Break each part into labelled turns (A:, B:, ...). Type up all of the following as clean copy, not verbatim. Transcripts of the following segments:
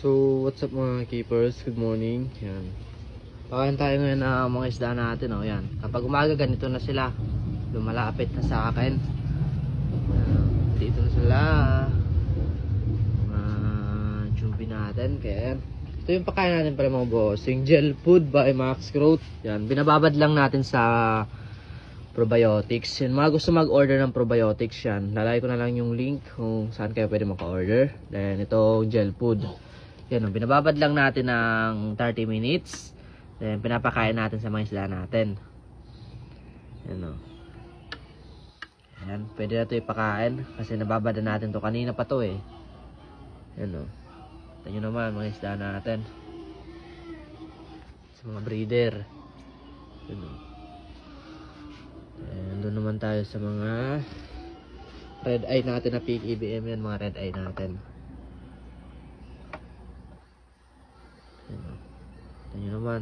A: So, what's up mga keepers? Good morning. Yan. Pakain tayo ngayon na mga isda natin. Oh. Yan. Kapag umaga, ganito na sila. Lumalapit na sa akin. Dito na sila. Mga jubi natin. Kaya yan. Ito yung pakain natin para mga boss. Yung gel food by Max Growth. Yan. Binababad lang natin sa probiotics. Yan. Mga gusto mag-order ng probiotics yan. Lalagay ko na lang yung link kung saan kayo pwede maka-order. Then ito gel food. Yan, binababad lang natin ng 30 minutes. Then, pinapakain natin sa mga isda natin. Yan o. Yan, pwede na ito ipakain. Kasi nababad na natin to kanina pa to eh. Yan o. Ito nyo naman, mga isda natin. Sa mga breeder. Yan o. And doon naman tayo sa mga red eye natin na peak EBM yan, mga red eye natin. Ito nyo naman.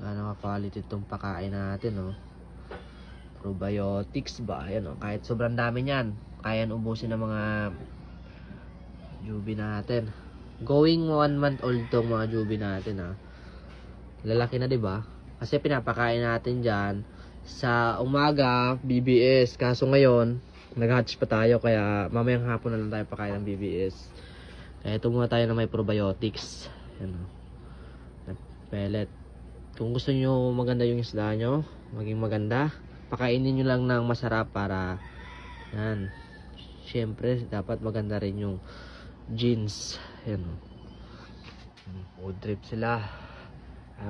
A: Ano ka-quality itong pakain natin, oh. Probiotics ba? Ayan, oh. Kahit sobrang dami niyan, kaya ubusin ng mga jubi natin. Going 1 month old tong mga jubi natin, ah. Lalaki na, diba? Kasi pinapakain natin dyan sa umaga, BBS. Kaso ngayon, nag-hatch pa tayo, kaya mamayang hapon na lang tayo pakain ng BBS. Kaya ito muna tayo na may probiotics. Ayan, oh. Pellet. Kung gusto nyo maganda yung isda nyo, maging maganda, pakainin nyo lang ng masarap para yan. Siyempre, dapat maganda rin yung genes. Yan. Food trip sila.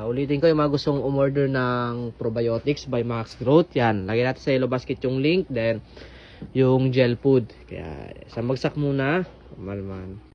A: Ulitin ko yung mga gustong umorder ng probiotics by Max Growth. Yan. Lagyan natin sa yellow basket yung link. Then, yung gel food. Kaya, isang bagsak muna. Malman.